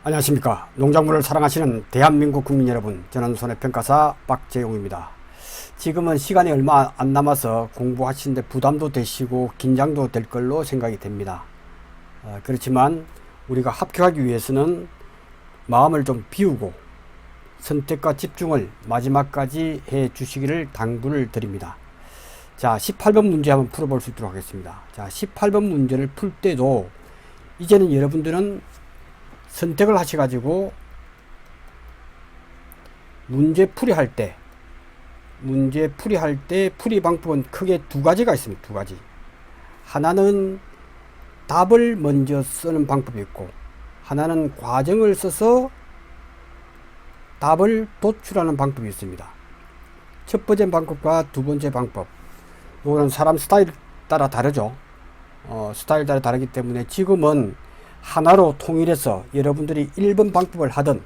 안녕하십니까. 농작물을 사랑하시는 대한민국 국민 여러분, 저는 손해평가사 박재용입니다. 지금은 시간이 얼마 안 남아서 공부하시는데 부담도 되시고 긴장도 될 걸로 생각이 됩니다. 그렇지만 우리가 합격하기 위해서는 마음을 좀 비우고 선택과 집중을 마지막까지 해 주시기를 당부를 드립니다. 자, 18번 문제 한번 풀어볼 수 있도록 하겠습니다. 자, 18번 문제를 풀 때도 이제는 여러분들은 선택을 하셔가지고 문제풀이 할 때 풀이 방법은 크게 두 가지가 있습니다. 두 가지. 하나는 답을 먼저 쓰는 방법이 있고, 하나는 과정을 써서 답을 도출하는 방법이 있습니다. 첫 번째 방법과 두 번째 방법, 이거는 사람 스타일 따라 다르죠. 스타일 따라 다르기 때문에 지금은 하나로 통일해서 여러분들이 1번 방법을 하든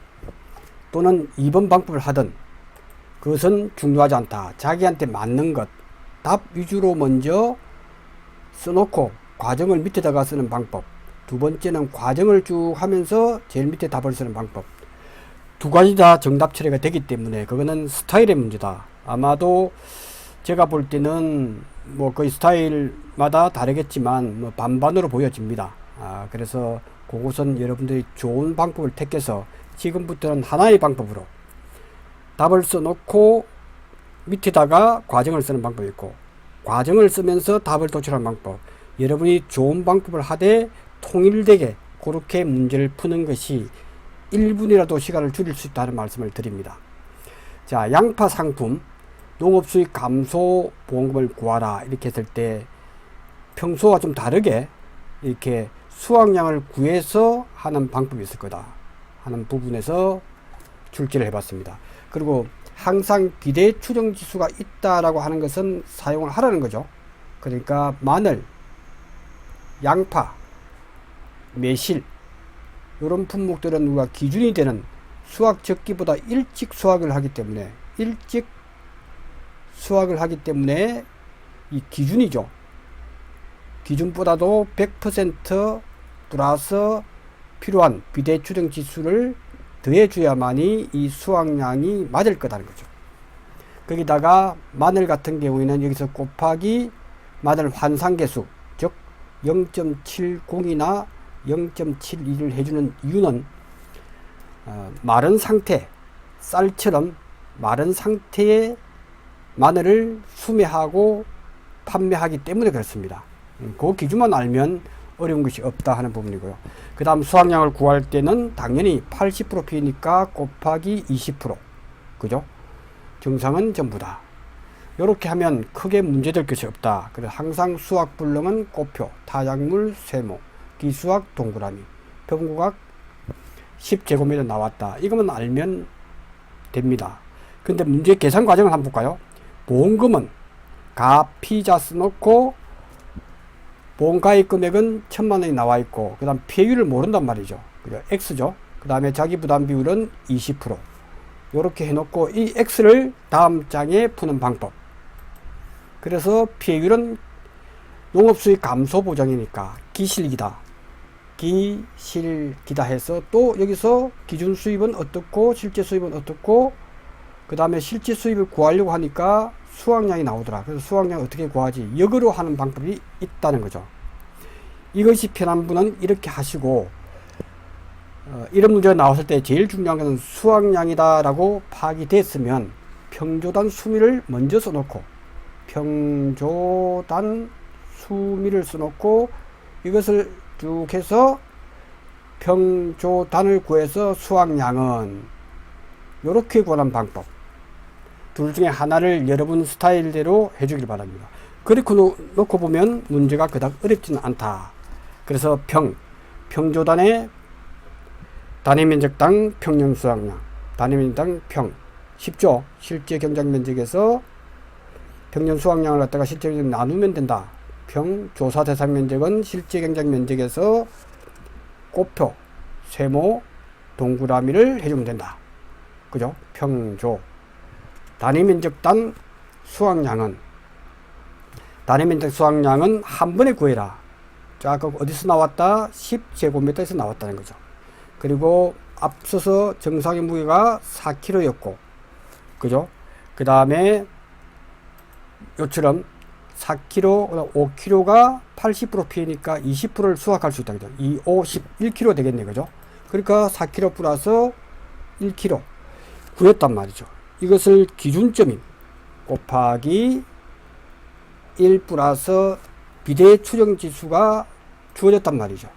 또는 2번 방법을 하든 그것은 중요하지 않다. 자기한테 맞는 것, 답 위주로 먼저 써놓고 과정을 밑에다가 쓰는 방법, 두 번째는 과정을 쭉 하면서 제일 밑에 답을 쓰는 방법, 두 가지 다 정답 처리가 되기 때문에 그거는 스타일의 문제다. 아마도 제가 볼 때는 뭐 거의 스타일마다 다르겠지만 뭐 반반으로 보여집니다. 그래서 그것은 여러분들이 좋은 방법을 택해서 지금부터는 하나의 방법으로 답을 써놓고 밑에다가 과정을 쓰는 방법이 있고, 과정을 쓰면서 답을 도출하는 방법, 여러분이 좋은 방법을 하되 통일되게 그렇게 문제를 푸는 것이 1분이라도 시간을 줄일 수 있다는 말씀을 드립니다. 자, 양파 상품 농업수익 감소 보험금을 구하라 이렇게 했을 때 평소와 좀 다르게 이렇게 수확량을 구해서 하는 방법이 있을 거다 하는 부분에서 출제를 해봤습니다. 그리고 항상 비대 추정 지수가 있다라고 하는 것은 사용을 하라는 거죠. 그러니까 마늘, 양파, 매실 이런 품목들은 우리가 기준이 되는 수확 적기보다 일찍 수확을 하기 때문에 이 기준이죠. 기준보다도 100% 플러스 필요한 비대 추정 지수를 더해줘야만이 이 수확량이 맞을 거다는 거죠. 거기다가 마늘 같은 경우에는 여기서 곱하기 마늘 환상계수, 즉 0.70이나 0.72를 해주는 이유는 마른 상태, 쌀처럼 마른 상태의 마늘을 수매하고 판매하기 때문에 그렇습니다. 그 기준만 알면 어려운 것이 없다 하는 부분이고요. 그 다음 수확량을 구할 때는 당연히 80% 피니까 곱하기 20%. 그죠? 정상은 전부다. 이렇게 하면 크게 문제될 것이 없다. 그래서 항상 수확 불능은 꽃표, 타작물 세모, 기수학 동그라미, 평구각 10제곱미터 나왔다. 이것만 알면 됩니다. 근데 문제 계산 과정을 한번 볼까요? 보험금은 가 피자 써놓고 보험가입 금액은 1000만원이 나와 있고, 그 다음 폐율을 모른단 말이죠. 그죠? X죠. 그 다음에 자기 부담 비율은 20%. 이렇게 해놓고 이 X를 다음 장에 푸는 방법. 그래서 폐율은 농업수익 감소 보장이니까 기실기다 해서 또 여기서 기준 수입은 어떻고 실제 수입은 어떻고, 그 다음에 실제 수입을 구하려고 하니까 수확량이 나오더라. 그래서 수확량 어떻게 구하지? 역으로 하는 방법이 있다는 거죠. 이것이 편한 분은 이렇게 하시고, 이런 문제가 나왔을 때 제일 중요한 것은 수확량이다 라고 파악이 됐으면 평조단 수미를 먼저 써놓고, 평조단 수미를 써놓고 이것을 쭉 해서 평조단을 구해서 수확량은 이렇게 구하는 방법, 둘 중에 하나를 여러분 스타일대로 해주길 바랍니다. 그렇게 놓고 보면 문제가 그닥 어렵지는 않다. 그래서 평조단의 단위면적당 평년 수확량, 단위면적당 평, 쉽죠? 실제 경작 면적에서 평년 수확량을 갖다가 실제 면적 나누면 된다. 평 조사 대상 면적은 실제 경작 면적에서 꽃표, 세모, 동그라미를 해주면 된다. 그죠? 평조. 단위면적당 수확량은 한 번에 구해라. 자, 그 어디서 나왔다? 10제곱미터에서 나왔다는 거죠. 그리고 앞서서 정상의 무게가 4kg였고, 그죠? 그 다음에 요처럼 4kg, 5kg가 80% 피해니까 20%를 수확할 수 있다. 그죠? 2, 5, 11kg 되겠네. 그죠? 그러니까 4kg 플러스 1kg 구했단 말이죠. 이것을 기준점인 곱하기 1 플러스 비대 추정 지수가 주어졌단 말이죠.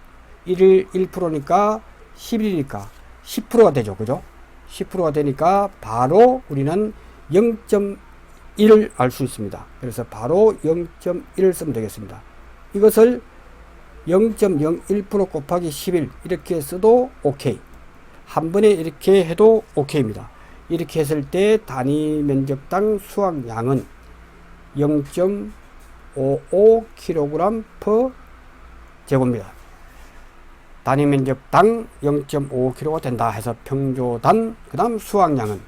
1%니까 11이니까 10%가 되죠. 그죠? 10%가 되니까 바로 우리는 0.1을 알 수 있습니다. 그래서 바로 0.1을 쓰면 되겠습니다. 이것을 0.01% 곱하기 11 이렇게 써도 오케이. 한 번에 이렇게 해도 오케이입니다. 이렇게 했을 때 단위 면적당 수확량은 0.55kg per 제곱입니다. 단위 면적당 0.5kg가 된다 해서 평조단, 그 다음 수확량은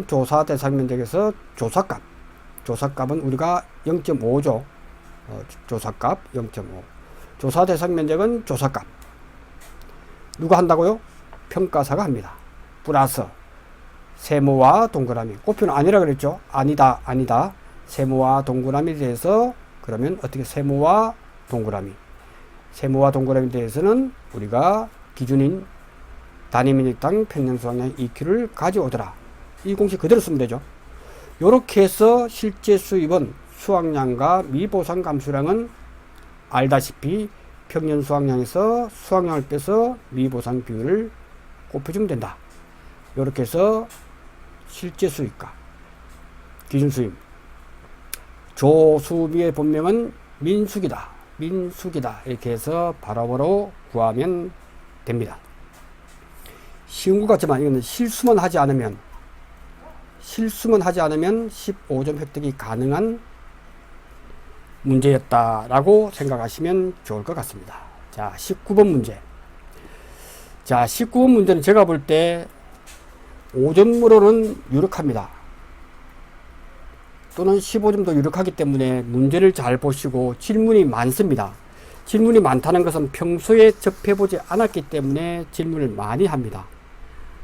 조사 대상 면적에서 조사값은 우리가 0.5죠. 조사값 0.5. 조사 대상 면적은 조사값. 누가 한다고요? 평가사가 합니다. 플러스 세모와 동그라미. 꽃표는 아니라 그랬죠. 아니다. 세모와 동그라미에 대해서 그러면 어떻게 세모와 동그라미에 대해서는 우리가 기준인 단위 면적당 평년 수확량 2kg를 가져오더라. 이 공식 그대로 쓰면 되죠. 요렇게 해서 실제 수입은 수확량과 미보상 감수량은 알다시피 평년 수확량에서 수확량을 빼서 미보상 비율을 곱해주면 된다. 요렇게 해서 실제 수입과 기준 수입, 조수비의 본명은 민수기다 이렇게 해서 바로바로 구하면 됩니다. 쉬운 것 같지만 이거는 실수만 하지 않으면 15점 획득이 가능한 문제였다라고 생각하시면 좋을 것 같습니다. 자, 19번 문제. 자, 19번 문제는 제가 볼 때 5점으로는 유력합니다. 또는 15점도 유력하기 때문에 문제를 잘 보시고 질문이 많습니다. 질문이 많다는 것은 평소에 접해보지 않았기 때문에 질문을 많이 합니다.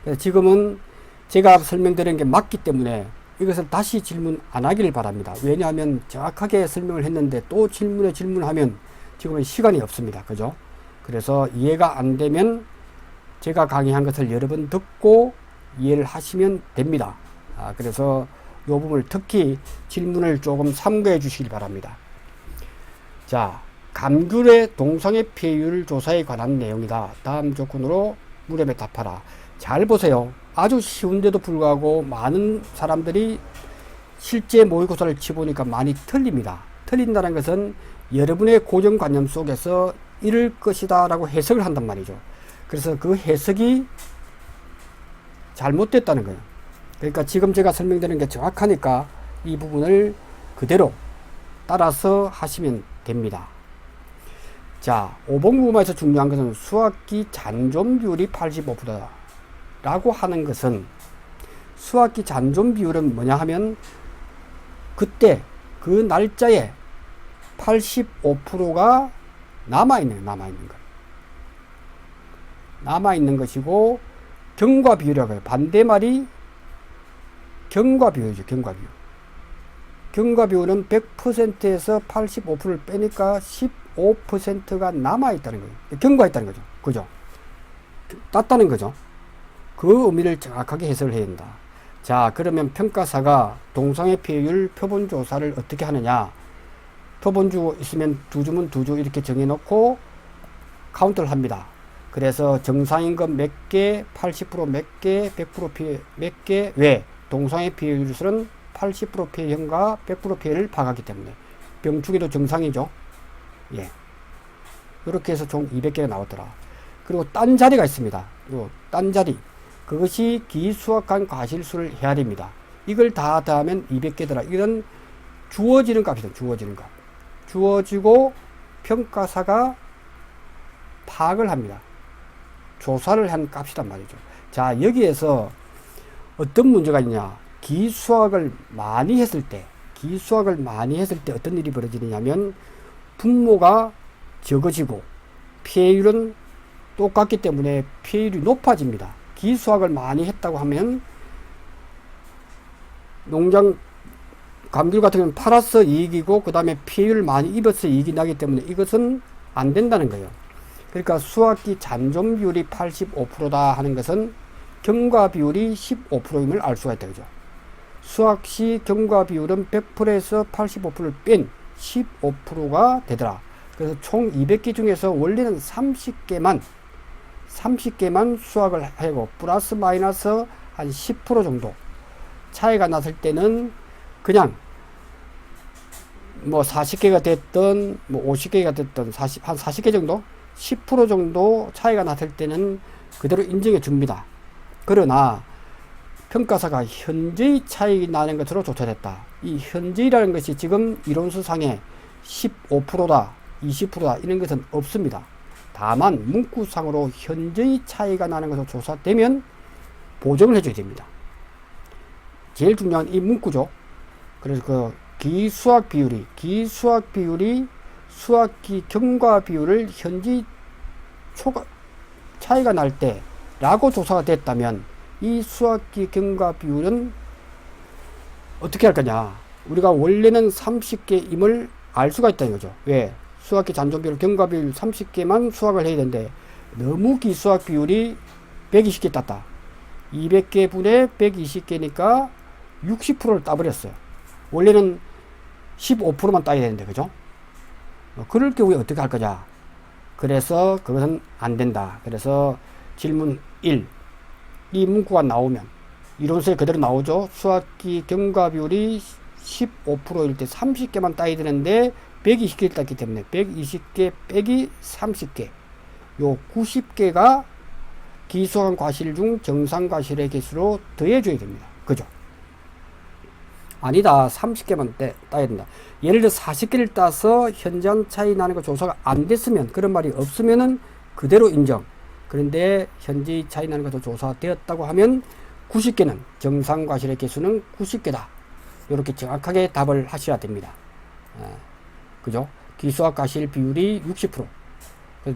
그래서 지금은 제가 설명드린 게 맞기 때문에 이것을 다시 질문 안 하기를 바랍니다. 왜냐하면 정확하게 설명을 했는데 또 질문하면 지금은 시간이 없습니다. 그죠? 그래서 이해가 안 되면 제가 강의한 것을 여러 번 듣고 이해를 하시면 됩니다. 그래서 이 부분을 특히 질문을 조금 참고해 주시기 바랍니다. 자, 감귤의 동상의 피해율 조사에 관한 내용이다. 다음 조건으로 물음에 답하라. 잘 보세요. 아주 쉬운데도 불구하고 많은 사람들이 실제 모의고사를 치보니까 많이 틀립니다. 틀린다는 것은 여러분의 고정관념 속에서 이럴 것이다 라고 해석을 한단 말이죠. 그래서 그 해석이 잘못됐다는 거예요. 그러니까 지금 제가 설명드리는 게 정확하니까 이 부분을 그대로 따라서 하시면 됩니다. 자, 5번 구문에서 중요한 것은 수학기 잔존 비율이 85%다 라고 하는 것은 수학기 잔존 비율은 뭐냐 하면 그때 그 날짜에 85%가 남아있는 것이고 경과 비율이라고 해요. 반대말이 경과 비율이죠. 경과 비율은 100%에서 85%를 빼니까 15%가 남아있다는 거예요. 경과했다는 거죠. 그죠? 땄다는 거죠. 그 의미를 정확하게 해석을 해야 된다. 자, 그러면 평가사가 동상의 피해율 표본조사를 어떻게 하느냐. 표본주 있으면 두 주면 두 주 이렇게 정해놓고 카운트를 합니다. 그래서 정상인건 몇 개, 80% 몇 개, 100% 피해 몇 개, 왜? 동상의 피해율은 80% 피해형과 100% 피해를 파악하기 때문에 병충해도 정상이죠. 예. 이렇게 해서 총 200개가 나오더라. 그리고 딴 자리가 있습니다. 요 딴 자리. 그것이 기수확한 과실수를 헤아립니다. 이걸 다 더하면 200개더라. 이건 주어지는 값이다. 주어지는 값. 주어지고 평가사가 파악을 합니다. 조사를 한 값이란 말이죠. 자, 여기에서 어떤 문제가 있냐. 기수학을 많이 했을 때 어떤 일이 벌어지느냐면 분모가 적어지고 피해율은 똑같기 때문에 피해율이 높아집니다. 기수학을 많이 했다고 하면 농장 감귤 같은 경우는 팔아서 이익이고 그 다음에 피해율을 많이 입어서 이익이 나기 때문에 이것은 안 된다는 거예요. 그러니까 수확기 잔존 비율이 85%다 하는 것은 경과 비율이 15%임을 알 수가 있다. 그죠? 수확 시 경과 비율은 100%에서 85%를 뺀 15%가 되더라. 그래서 총 200개 중에서 원래는 30개만 수확을 하고 플러스 마이너스 한 10% 정도 차이가 났을 때는 그냥 뭐 40개가 됐든 뭐 50개가 됐든 한 40개 정도 10% 정도 차이가 났을 때는 그대로 인정해 줍니다. 그러나 평가사가 현저히 차이 나는 것으로 조사됐다. 이 현저히라는 것이 지금 이론수상에 15%다 20%다 이런 것은 없습니다. 다만 문구상으로 현저히 차이가 나는 것으로 조사되면 보정을 해줘야 됩니다. 제일 중요한 이 문구죠. 그래서 그 기수확 비율이 수확기 경과 비율을 현지 차이가 날 때 라고 조사가 됐다면 이 수확기 경과 비율은 어떻게 할 거냐. 우리가 원래는 30개임을 알 수가 있다는 거죠. 왜? 수확기 잔존 비율 경과 비율 30개만 수확을 해야 되는데 너무 기수확 비율이 120개 땄다. 200개 분에 120개니까 60%를 따버렸어요. 원래는 15%만 따야 되는데, 그죠? 그럴 경우에 어떻게 할 거냐? 그래서 그것은 안 된다. 그래서 질문 1. 이 문구가 나오면, 이론서에 그대로 나오죠? 수확기 경과 비율이 15%일 때 30개만 따야 되는데, 120개를 땄기 때문에 120개 빼기 30개. 요 90개가 기수한 과실 중 정상 과실의 개수로 더해줘야 됩니다. 그죠? 아니다. 30개만 따야 된다. 예를 들어 40개를 따서 현장 차이 나는 거 조사가 안 됐으면, 그런 말이 없으면은 그대로 인정. 그런데 현지 차이 나는 것도 조사되었다고 하면 90개는 정상 과실의 개수는 90개다. 이렇게 정확하게 답을 하셔야 됩니다. 그죠? 기수학 과실 비율이 60%.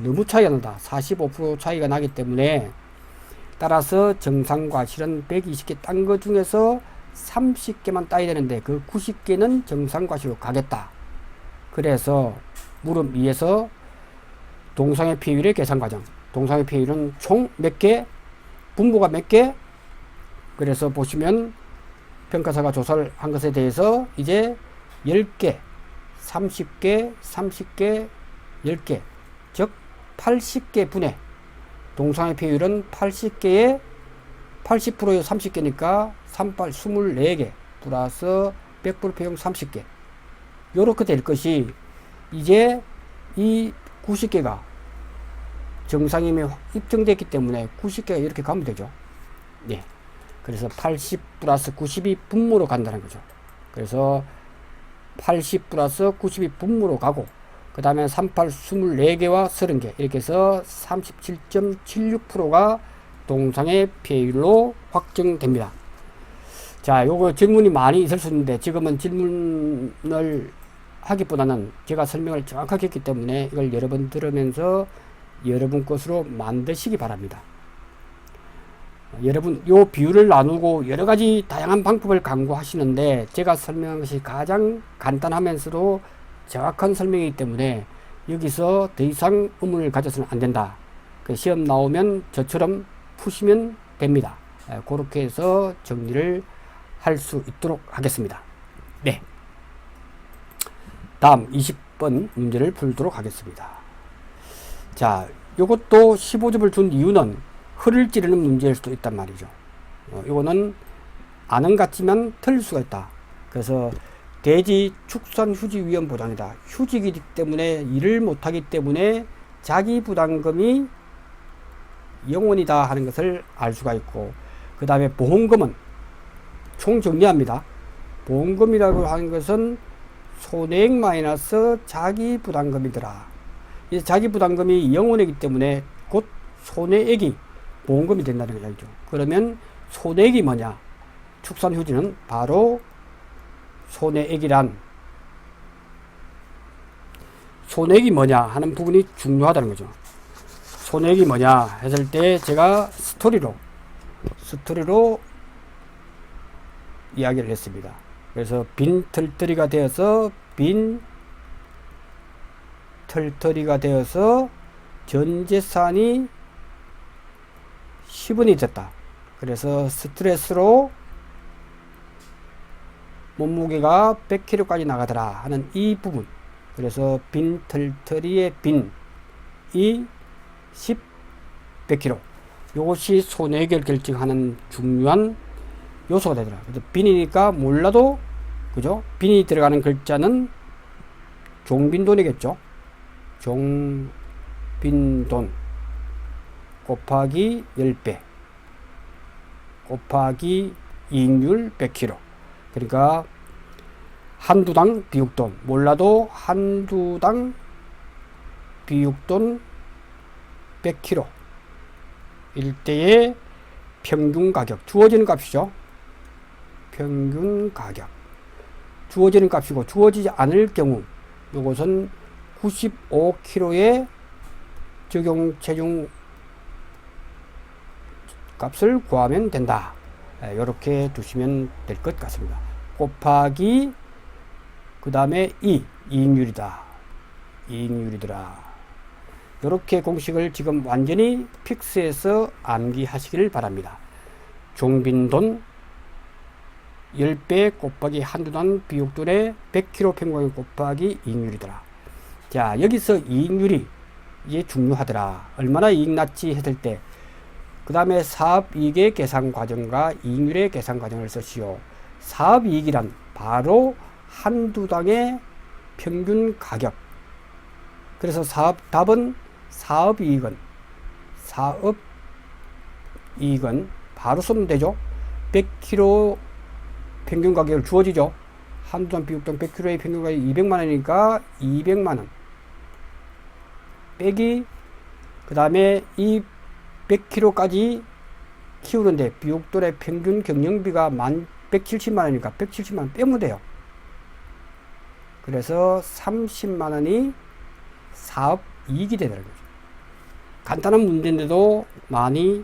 너무 차이가 난다. 45% 차이가 나기 때문에 따라서 정상 과실은 120개 딴 것 중에서 30개만 따야 되는데 그 90개는 정상 과실로 가겠다. 그래서 물음 2에서 동상의 피해율의 계산 과정. 동상의 피해율은 총 몇 개? 분모가 몇 개? 그래서 보시면 평가사가 조사를 한 것에 대해서 이제 10개, 30개, 30개, 10개, 즉 80개 분의 동상의 피해율은 80개에 80%에 30개니까 38, 24개 플러스 100% 피해율 30개. 요렇게 될 것이 이제 이 90개가 정상임이 입증됐기 때문에 90개가 이렇게 가면 되죠. 네. 그래서 80 플러스 90이 분모로 간다는 거죠. 그래서 80 플러스 90이 분모로 가고 그 다음에 38, 24개와 30개 이렇게 해서 37.76%가 동상의 피해율로 확정됩니다. 자, 요거 질문이 많이 있을 수 있는데 지금은 질문을 하기보다는 제가 설명을 정확하게 했기 때문에 이걸 여러 번 들으면서 여러분 것으로 만드시기 바랍니다. 여러분 요 비율을 나누고 여러 가지 다양한 방법을 강구하시는데 제가 설명한 것이 가장 간단하면서도 정확한 설명이기 때문에 여기서 더 이상 의문을 가져서는 안 된다. 그 시험 나오면 저처럼 푸시면 됩니다. 그렇게 해서 정리를 할 수 있도록 하겠습니다. 네. 다음 20번 문제를 풀도록 하겠습니다. 자, 요것도 15점을 준 이유는 허를 찌르는 문제일 수도 있단 말이죠. 요거는 아는 것 같지만 틀릴 수가 있다. 그래서 대지 축산 휴지 위험 보장이다. 휴직이기 때문에 일을 못하기 때문에 자기 부담금이 영원이다 하는 것을 알 수가 있고, 그 다음에 보험금은 총 정리합니다. 보험금이라고 하는 것은 손해액 마이너스 자기 부담금이더라. 이 자기 부담금이 영원이기 때문에 곧 손해액이 보험금이 된다는 거죠. 그러면 손해액이 뭐냐? 축산 휴지는 바로 손해액이란 손해액이 뭐냐 하는 부분이 중요하다는 거죠. 손해액이 뭐냐 했을 때 제가 스토리로 이야기를 했습니다. 그래서 빈 털터리가 되어서 전 재산이 10원이 됐다. 그래서 스트레스로 몸무게가 100kg까지 나가더라 하는 이 부분. 그래서 빈 털터리의 빈이 100kg. 이것이 손해액을 결정하는 중요한 요소가 되더라. 그래서 빈이니까 몰라도, 그죠? 빈이 들어가는 글자는 종빈돈이겠죠. 종빈돈 곱하기 10배 곱하기 이익률 100kg. 그러니까 한두당 비육돈, 몰라도 한두당 비육돈 100kg 일대의 평균 가격, 주어지는 값이죠. 평균 가격 주어지는 값이고, 주어지지 않을 경우 이것은 95kg의 적용 체중 값을 구하면 된다. 이렇게 두시면 될 것 같습니다. 곱하기 그 다음에 이익률이다. 이익률이더라. 이렇게 공식을 지금 완전히 픽스해서 암기하시길 바랍니다. 종빈돈 10배 곱하기 한두당 비육돈의 100kg 평균 곱하기 이익률이더라. 자, 여기서 이익률이 이게 중요하더라. 얼마나 이익 났지 했을 때, 그 다음에 사업이익의 계산 과정과 이익률의 계산 과정을 쓰시오. 사업이익이란 바로 한두당의 평균 가격. 그래서 답은 사업이익은 바로 쓰면 되죠. 100kg 평균 가격을 주어지죠. 한두당 비육당 100kg의 평균 가격이 200만원이니까 200만원 빼기, 그 다음에 이 100kg까지 키우는데 비육돈의 평균 경영비가 170만원이니까 170만원 빼면 돼요. 그래서 30만원이 사업이익이 되더라고요. 간단한 문제인데도 많이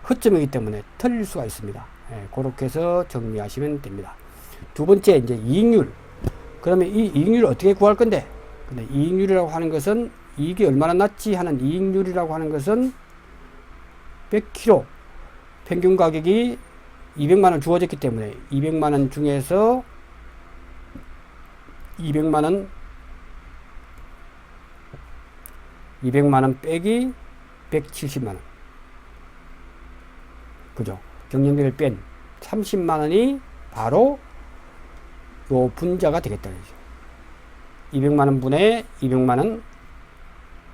허점이기 때문에 틀릴 수가 있습니다. 그렇게 해서 정리하시면 됩니다. 두 번째, 이제 이익률. 그러면 이 이익률을 어떻게 구할 건데? 근데 이익률이라고 하는 것은 이익이 얼마나 났지 하는 이익률이라고 하는 것은 100kg 평균 가격이 200만원 주어졌기 때문에 200만원 중에서 200만원 빼기 170만원, 그죠? 경영비를 뺀 30만원이 바로 요 분자가 되겠다. 200만원 분의 200만원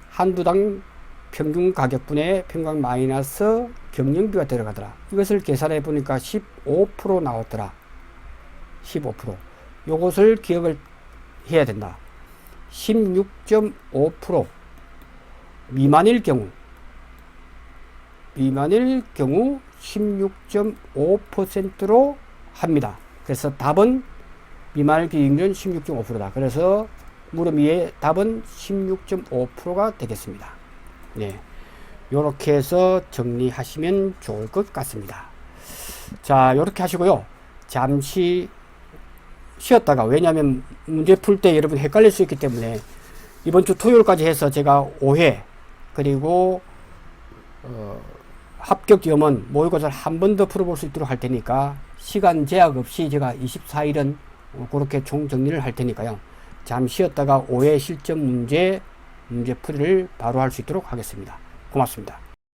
한두당 평균 가격분의 평균 마이너스 경영비가 들어가더라. 이것을 계산해 보니까 15% 나왔더라. 15%. 요것을 기억을 해야 된다. 16.5% 미만일 경우 16.5%로 합니다. 그래서 답은 미만일 비익률은 16.5%다. 그래서 물음 2의 답은 16.5%가 되겠습니다. 네, 요렇게 해서 정리하시면 좋을 것 같습니다. 자, 요렇게 하시고요. 잠시 쉬었다가, 왜냐하면 문제 풀 때 여러분 헷갈릴 수 있기 때문에 이번 주 토요일까지 해서 제가 5회 그리고 합격 지원은 모의고사를 한 번 더 풀어볼 수 있도록 할 테니까 시간 제약 없이 제가 24일은 그렇게 총 정리를 할 테니까요. 잠시 쉬었다가 5회 실전 문제 풀이를 바로 할 수 있도록 하겠습니다. 고맙습니다.